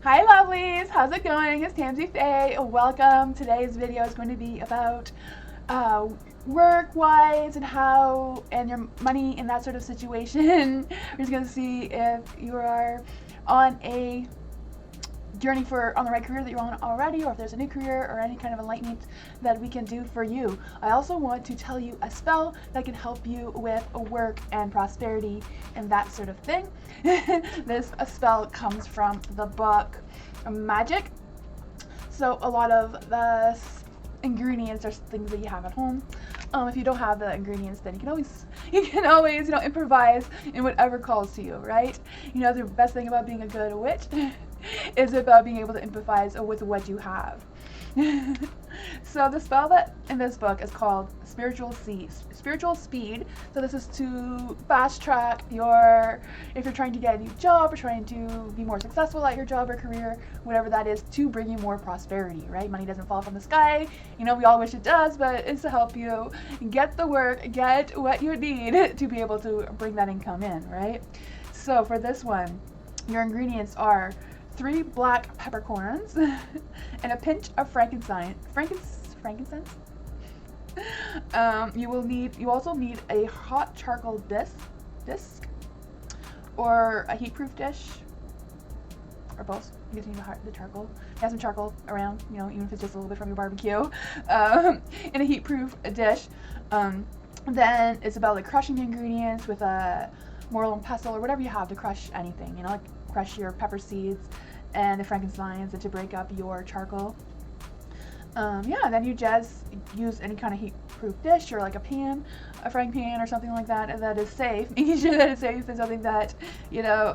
Hi lovelies, how's it going? It's Tamsyfae. Welcome. Today's video is going to be about work-wise and how, and your money in that sort of situation. We're just going to see if you are on a journey on the right career that you're on already, or if there's a new career or any kind of enlightenment that we can do for you. I also want to tell you a spell that can help you with work and prosperity and that sort of thing. This spell comes from the book Magic. So a lot of the ingredients are things that you have at home. If you don't have the ingredients, then you can always improvise in whatever calls to you, right? The best thing about being a good witch is about being able to improvise with what you have. So the spell that in this book is called Spiritual Speed. So this is to fast track if you're trying to get a new job or trying to be more successful at your job or career, whatever that is, to bring you more prosperity, right? Money doesn't fall from the sky. We all wish it does, but it's to help you get the work, get what you need to be able to bring that income in, right? So for this one, your ingredients are 3 black peppercorns and a pinch of frankincense. You also need a hot charcoal disc or a heat-proof dish, or both. You just need the charcoal. You have some charcoal around, even if it's just a little bit from your barbecue, in a heat-proof dish. Then it's about crushing the ingredients with a mortar and pestle or whatever you have to crush anything. Crush your pepper seeds and the frankincense to break up your charcoal. Then you just use any kind of heat-proof dish or a pan, a frying pan or something like that, and that is safe. Making sure that it's safe and something that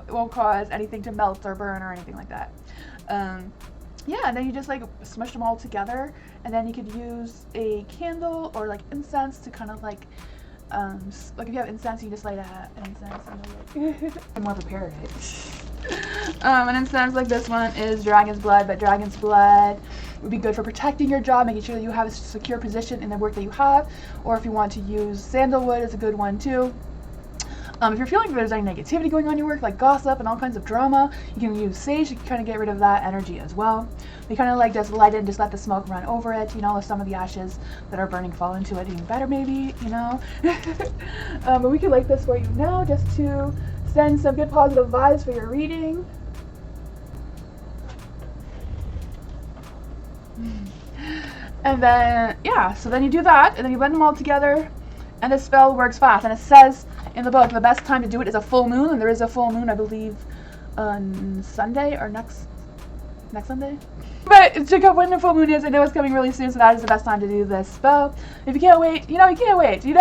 won't cause anything to melt or burn or anything like that. And then you just smush them all together, and then you could use a candle or incense to kind of if you have incense, you just light an incense and I'm more prepared, right? An incense like this one is dragon's blood, but dragon's blood would be good for protecting your job, making sure that you have a secure position in the work that you have. Or if you want to use sandalwood, it's a good one too. If you're feeling there's any negativity going on in your work, like gossip and all kinds of drama, you can use sage to kind of get rid of that energy as well. You kind of just light it and just let the smoke run over it, if some of the ashes that are burning fall into it, even better maybe, But we can light this for you now just to send some good positive vibes for your reading. And then, so then you do that, and then you blend them all together, and the spell works fast. And it says in the book the best time to do it is a full moon, and there is a full moon, I believe, on Sunday or next Sunday. But check out when the full moon is. I know it's coming really soon, so that is the best time to do this spell. If you can't wait, you can't wait, You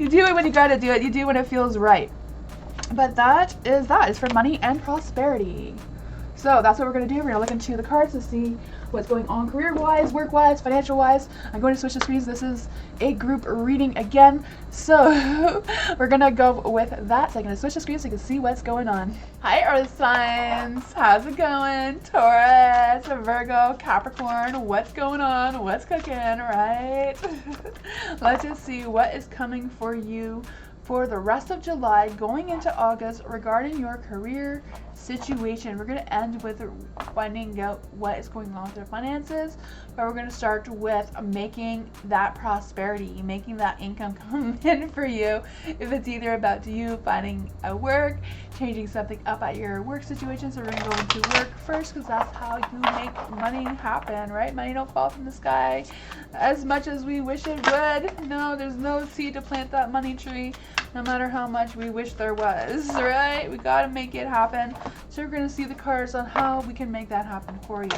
do it when you gotta do it. You do it when it feels right. But that is for money and prosperity. So that's what we're going to do. We're going to look into the cards to see what's going on career-wise, work-wise, financial-wise. I'm going to switch the screens. This is a group reading again. So we're going to go with that. So I'm going to switch the screens so you can see what's going on. Hi, Earth signs. How's it going? Taurus, Virgo, Capricorn. What's going on? What's cooking, right? Let's just see what is coming for you for the rest of July going into August regarding your career situation. We're going to end with finding out what is going on with your finances, but we're going to start with making that prosperity, making that income come in for you. If it's either about you finding a work, changing something up at your work situation. So we're going to go into work first because that's how you make money happen, right? Money don't fall from the sky as much as we wish it would. No, there's no seed to plant that money tree, no matter how much we wish there was, right? We got to make it happen. So we're going to see the cards on how we can make that happen for you.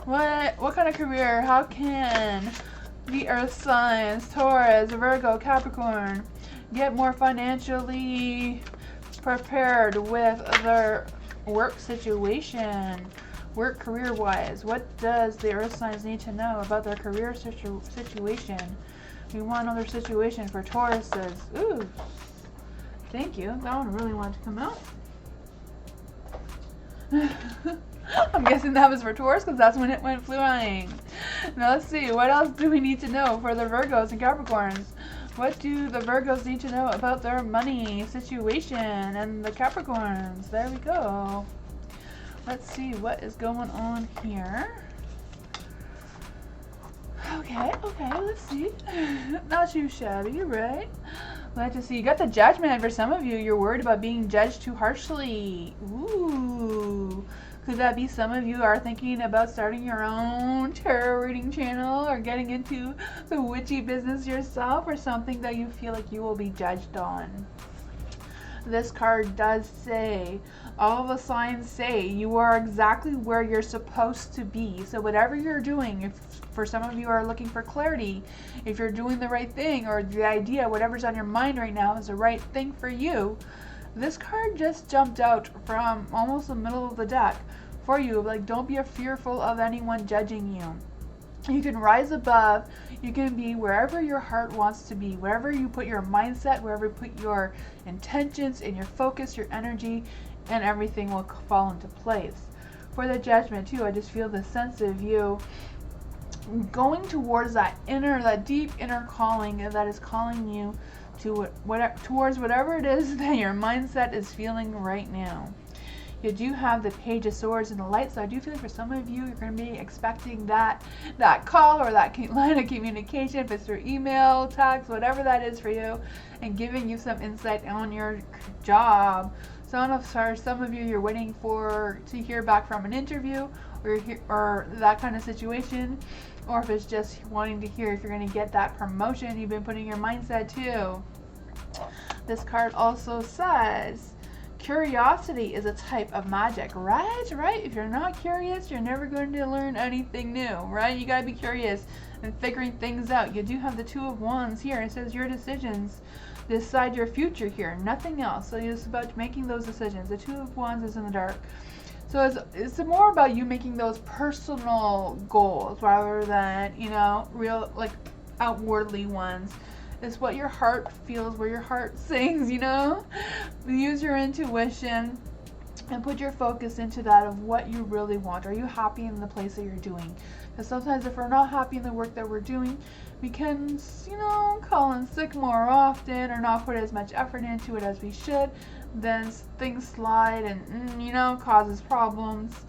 What kind of career? How can the earth signs, Taurus, Virgo, Capricorn, get more financially prepared with their work situation, work career-wise? What does the earth signs need to know about their career situation? We want another situation for Tauruses. Ooh, thank you. That one really wanted to come out. I'm guessing that was for Taurus because that's when it went flying. Now let's see, what else do we need to know for the Virgos and Capricorns? What do the Virgos need to know about their money situation? And the Capricorns. There we go. Let's see what is going on here. Okay, let's see. Not too shabby, right? Glad to see. You got the Judgment. For some of you, you're worried about being judged too harshly. Ooh. Could that be some of you are thinking about starting your own tarot reading channel or getting into the witchy business yourself, or something that you feel like you will be judged on? This card does say, all the signs say you are exactly where you're supposed to be. So whatever you're doing, if for some of you are looking for clarity, if you're doing the right thing, or the idea, whatever's on your mind right now is the right thing for you, this card just jumped out from almost the middle of the deck for you. Like, don't be fearful of anyone judging you. You can rise above. You can be wherever your heart wants to be, wherever you put your mindset, wherever you put your intentions and your focus, your energy, and everything will fall into place. For the Judgment too, I just feel the sense of you going towards that deep inner calling that is calling you to towards whatever it is that your mindset is feeling right now. You do have the Page of Swords and the Light, so I do feel like for some of you, you're going to be expecting that call or that line of communication, if it's through email, text, whatever that is for you, and giving you some insight on your job. Some of you, you're waiting to hear back from an interview, or that kind of situation, or if it's just wanting to hear if you're going to get that promotion you've been putting your mindset to. This card also says, curiosity is a type of magic, right? If you're not curious, you're never going to learn anything new, right? You got to be curious and figuring things out. You do have the Two of Wands here. It says your decisions decide your future here, nothing else. So it's about making those decisions. The Two of Wands is in the dark. So it's more about you making those personal goals rather than, real, like, outwardly ones. It's what your heart feels, where your heart sings, Use your intuition and put your focus into that of what you really want. Are you happy in the place that you're doing? Because sometimes if we're not happy in the work that we're doing, we can, call in sick more often or not put as much effort into it as we should. Then things slide and, causes problems.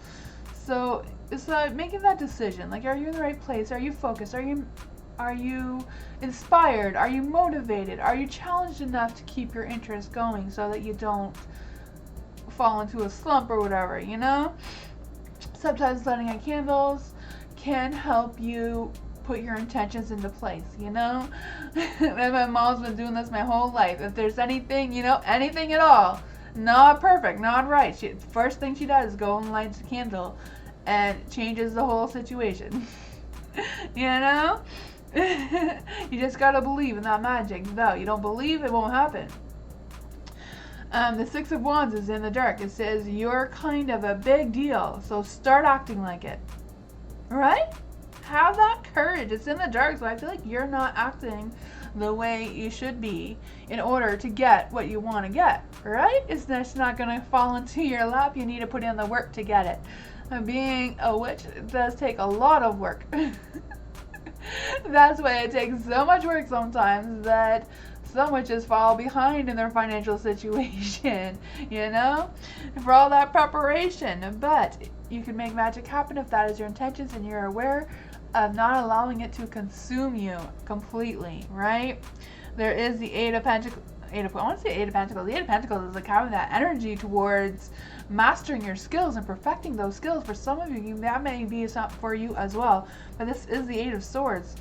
So it's like making that decision. Like, are you in the right place? Are you focused? Are you inspired? Are you motivated? Are you challenged enough to keep your interest going so that you don't fall into a slump or whatever, Sometimes lighting on candles can help you put your intentions into place, And my mom's been doing this my whole life. If there's anything, anything at all, not perfect, not right, first thing she does is go and light a candle and changes the whole situation. You just gotta believe in that magic. No, you don't believe, it won't happen. The Six of Wands is in the dark. It says you're kind of a big deal, so start acting like it. Right? Have that courage. It's in the dark, so I feel like you're not acting the way you should be in order to get what you want to get. Right? It's just not going to fall into your lap. You need to put in the work to get it. Being a witch does take a lot of work. That's why it takes so much work sometimes that some witches fall behind in their financial situation, for all that preparation. But you can make magic happen if that is your intentions and you're aware of not allowing it to consume you completely, right? There is the Eight of Pentacles. The Eight of Pentacles is like having that energy towards mastering your skills and perfecting those skills. For some of you, that may be something for you as well. But this is the Eight of Swords.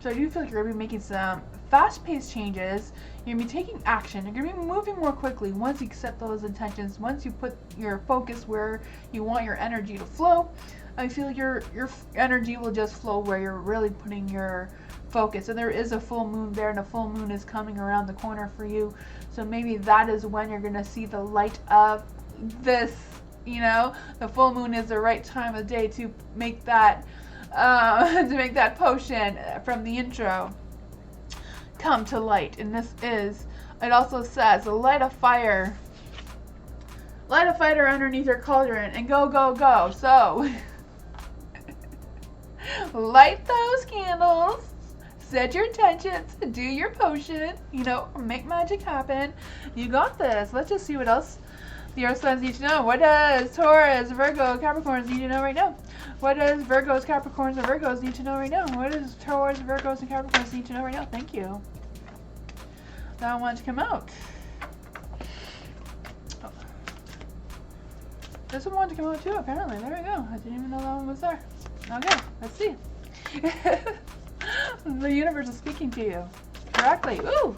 So I do feel like you're going to be making some fast-paced changes. You're going to be taking action. You're going to be moving more quickly once you set those intentions, once you put your focus where you want your energy to flow. I feel like your energy will just flow where you're really putting your focus. And there is a full moon there, and a full moon is coming around the corner for you. So maybe that is when you're going to see the light of this, the full moon is the right time of day to make that potion from the intro come to light. And it also says, light a fire underneath your cauldron and go, go, go. So light those candles, set your intentions, do your potion, you know, make magic happen. You got this. Let's just see what else the earth signs need to know. What does Taurus, Virgo, Capricorns need to know right now? What does Virgos, Capricorns, and Virgos need to know right now? What does Taurus, Virgos, and Capricorns need to know right now? Thank you. That one to come out. Oh. This one wanted to come out too, apparently. There we go. I didn't even know that one was there. Okay, let's see. The universe is speaking to you correctly. Ooh!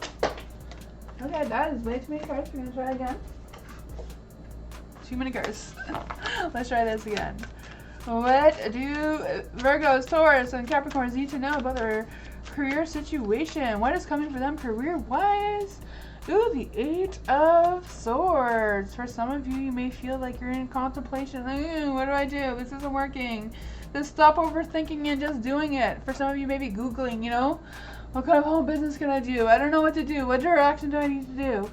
Okay, that is way too many cards. We're going to try again. Too many cards. Let's try this again. What do Virgos, Taurus, and Capricorns need to know about their career situation? What is coming for them career-wise? Ooh, the 8 of Swords. For some of you, you may feel like you're in contemplation. Like, what do I do? This isn't working. Just stop overthinking and just doing it. For some of you, maybe Googling, you know? What kind of home business can I do? I don't know what to do. What direction do I need to do?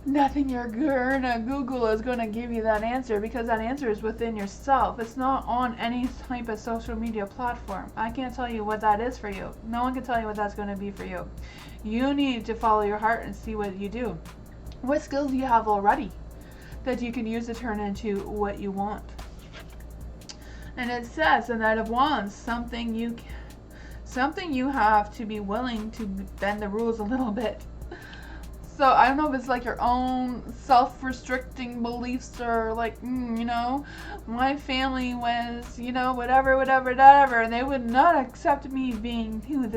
Nothing you're gonna Google is gonna give you that answer, because that answer is within yourself. It's not on any type of social media platform. I can't tell you what that is for you. No one can tell you what that's gonna be for you. You need to follow your heart and see what you do. What skills do you have already that you can use to turn into what you want? And it says, the Knight of Wands, something you have to be willing to bend the rules a little bit. So I don't know if it's like your own self-restricting beliefs, or like, you know, my family was, you know, whatever, and they would not accept me being who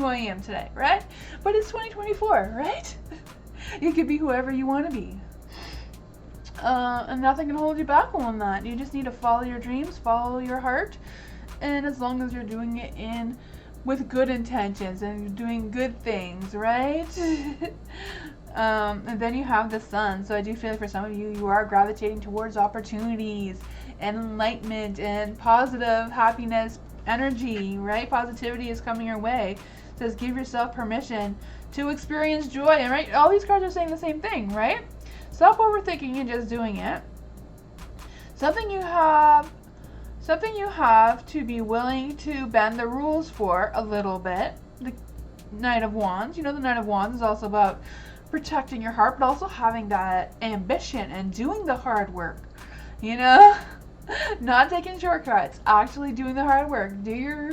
I am today, right? But it's 2024, right? You could be whoever you want to be. And nothing can hold you back on that. You just need to follow your dreams, follow your heart, and as long as you're doing it with good intentions and you're doing good things, right? And then you have the Sun. So I do feel like for some of you, you are gravitating towards opportunities and enlightenment and positive happiness energy, right? Positivity is coming your way. It says give yourself permission to experience joy. And right, all these cards are saying the same thing, right? Stop overthinking and just doing it. Something you have to be willing to bend the rules for a little bit. The Knight of Wands. You know, the Knight of Wands is also about protecting your heart, but also having that ambition and doing the hard work. You know? Not taking shortcuts. Actually doing the hard work. Do your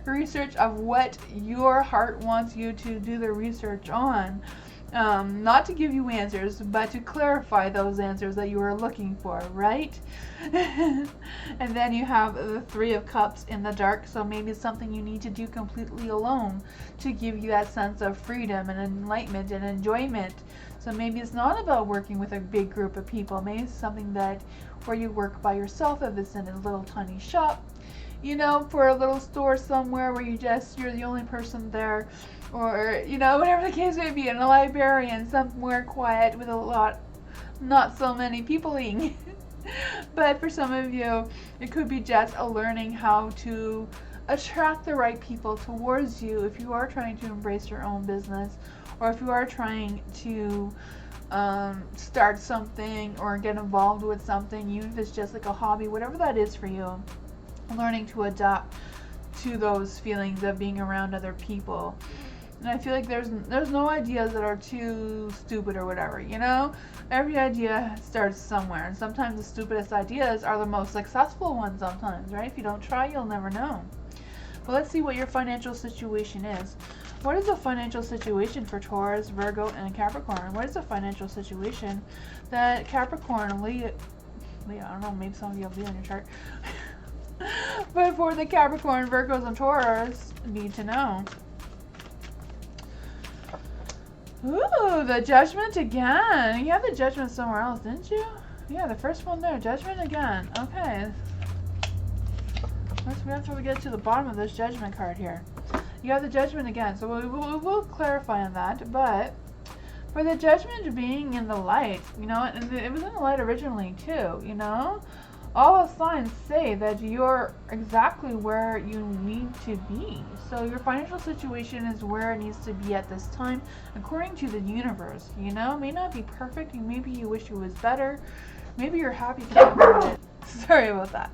research of what your heart wants you to do the research on. Not to give you answers, but to clarify those answers that you are looking for, right? And then you have the 3 of Cups in the dark, so maybe it's something you need to do completely alone to give you that sense of freedom and enlightenment and enjoyment. So maybe it's not about working with a big group of people. Maybe it's something where you work by yourself, if it's in a little tiny shop, you know, for a little store somewhere where you're the only person there. Or, you know, whatever the case may be, in a librarian, somewhere quiet with not so many peopling. But for some of you, it could be just learning how to attract the right people towards you if you are trying to embrace your own business, or if you are trying to start something or get involved with something, even if it's just like a hobby, whatever that is for you. Learning to adapt to those feelings of being around other people. And I feel like there's no ideas that are too stupid or whatever, you know? Every idea starts somewhere, and sometimes the stupidest ideas are the most successful ones sometimes, right? If you don't try, you'll never know. But let's see what your financial situation is. What is the financial situation for Taurus, Virgo, and Capricorn? What is the financial situation that Capricorn, Leo, I don't know, maybe some of you have Leo on your chart. But for the Capricorn, Virgos, and Taurus, need to know. Ooh, the Judgment again. You had the Judgment somewhere else, didn't you? Yeah, the first one there. Judgment again. Okay. We have to get to the bottom of this Judgment card here. You have the Judgment again, so we'll clarify on that. But for the Judgment being in the light, you know, and it was in the light originally too, you know? All the signs say that you're exactly where you need to be. So your financial situation is where it needs to be at this time, according to the universe. You know, it may not be perfect. Maybe you wish it was better. Maybe you're happy to have it. Sorry about that.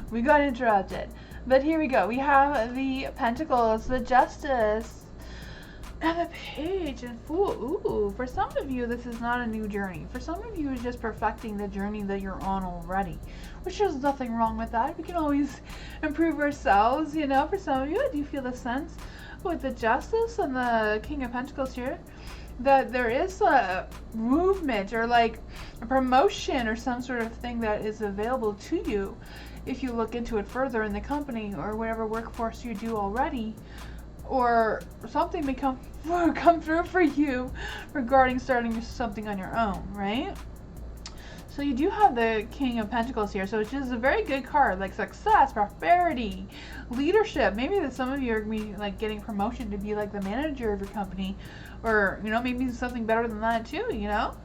We got interrupted. But here we go. We have the Pentacles, the Justice, and the Page and Fool. Ooh, for some of you, this is not a new journey. For some of you, it's just perfecting the journey that you're on already, which there's nothing wrong with that. We can always improve ourselves, you know. For some of you, I do feel the sense with the Justice and the King of Pentacles here that there is a movement or like a promotion or some sort of thing that is available to you if you look into it further in the company or whatever workforce you do already, or something may come through for you regarding starting something on your own, right? So you do have the King of Pentacles here, so it's just a very good card, like success, prosperity, leadership. Maybe that some of you are going to be like getting promotion to be like the manager of your company, or you know, maybe something better than that too, you know.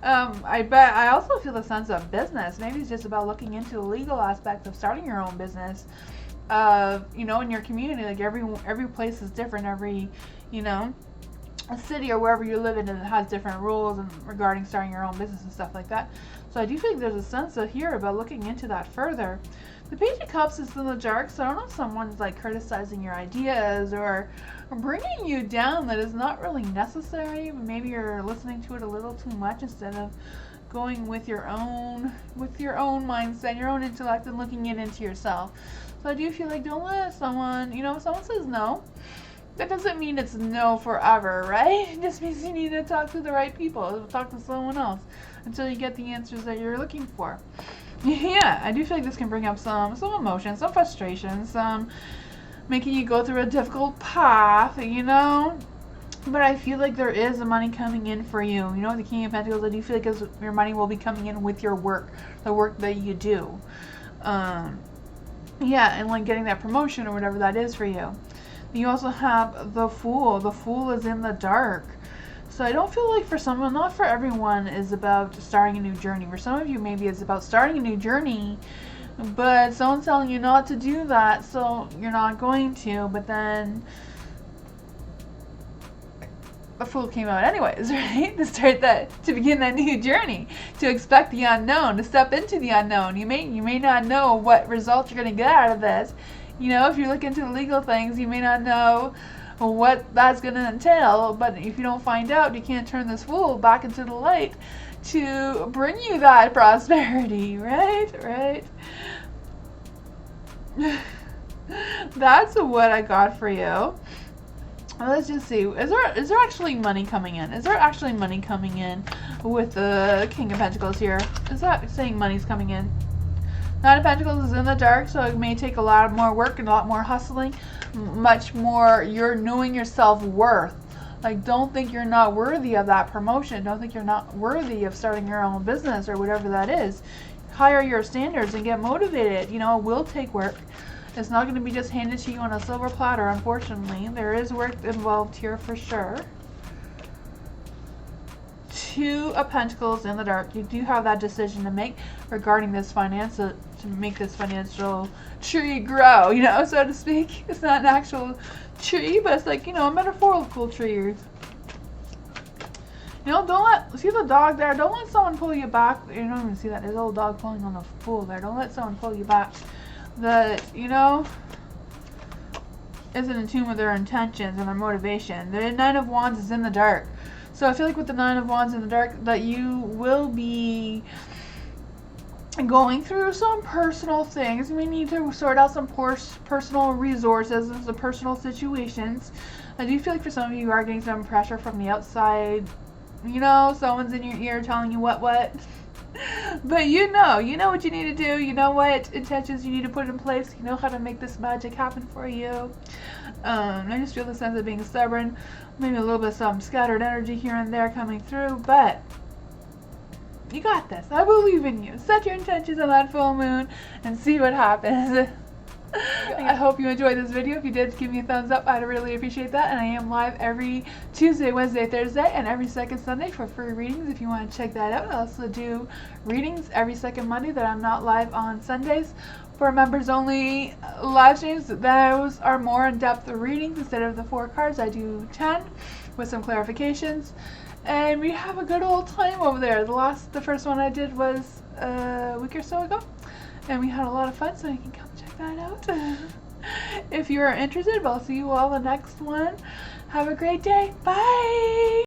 I also feel the sense of business. Maybe it's just about looking into the legal aspect of starting your own business. You know, in your community, like every place is different. Every, you know, a city or wherever you live in, and it has different rules and regarding starting your own business and stuff like that. So I do think there's a sense of here about looking into that further. The Page of Cups is in the dark, so I don't know if someone's like criticizing your ideas or bringing you down that is not really necessary. Maybe you're listening to it a little too much instead of going with your own mindset, your own intellect, and looking it into yourself. So I do feel like don't let someone, you know, if someone says no, that doesn't mean it's no forever, right? It just means you need to talk to the right people, talk to someone else until you get the answers that you're looking for. Yeah, I do feel like this can bring up some emotion, some frustration, some making you go through a difficult path, you know? But I feel like there is money coming in for you. You know, the King of Pentacles, I do feel like your money will be coming in with your work, the work that you do. Yeah, and like getting that promotion or whatever that is for you. You also have the Fool. The Fool is in the dark. So I don't feel like for someone, not for everyone, is about starting a new journey. For some of you, maybe it's about starting a new journey, but someone's telling you not to do that, so you're not going to. But then the Fool came out anyways, right? To begin that new journey, to expect the unknown, to step into the unknown. You may not know what results you're going to get out of this. You know, if you look into the legal things, you may not know what that's going to entail, but if you don't find out, you can't turn this Fool back into the light to bring you that prosperity, right? That's what I got for you. Let's just see. Is there actually money coming in? Is there actually money coming in with the King of Pentacles here? Is that saying money's coming in? Nine of Pentacles is in the dark, so it may take a lot more work and a lot more hustling. Much more, you're knowing your self-worth. Like, don't think you're not worthy of that promotion. Don't think you're not worthy of starting your own business or whatever that is. Higher your standards and get motivated. You know, it will take work. It's not going to be just handed to you on a silver platter, unfortunately. There is work involved here for sure. Two of Pentacles in the dark. You do have that decision to make regarding this to make this financial tree grow, you know, so to speak. It's not an actual tree, but it's like, you know, a metaphorical tree. You know, see the dog there? Don't let someone pull you back. You don't even see that. There's a little dog pulling on the Fool there. Don't let someone pull you back that, you know, isn't in tune with their intentions and their motivation. The Nine of Wands is in the dark. So I feel like with the Nine of Wands in the dark that you will be going through some personal things. We need to sort out some personal resources and some personal situations. I do feel like for some of you are getting some pressure from the outside. You know, someone's in your ear telling you what. But you know what you need to do. You know what intentions you need to put in place. You know how to make this magic happen for you. I just feel the sense of being stubborn. Maybe a little bit of some scattered energy here and there coming through. But you got this. I believe in you. Set your intentions on that full moon and see what happens. I hope you enjoyed this video. If you did, give me a thumbs up. I'd really appreciate that. And I am live every Tuesday, Wednesday, Thursday, and every second Sunday for free readings if you want to check that out. I also do readings every second Monday that I'm not live on Sundays. For members only live streams, those are more in-depth readings. Instead of the 4 cards, I do 10 with some clarifications. And we have a good old time over there. The first one I did was a week or so ago. and we had a lot of fun, so you can come check that out. If you are interested, I'll see you all in the next one. Have a great day. Bye!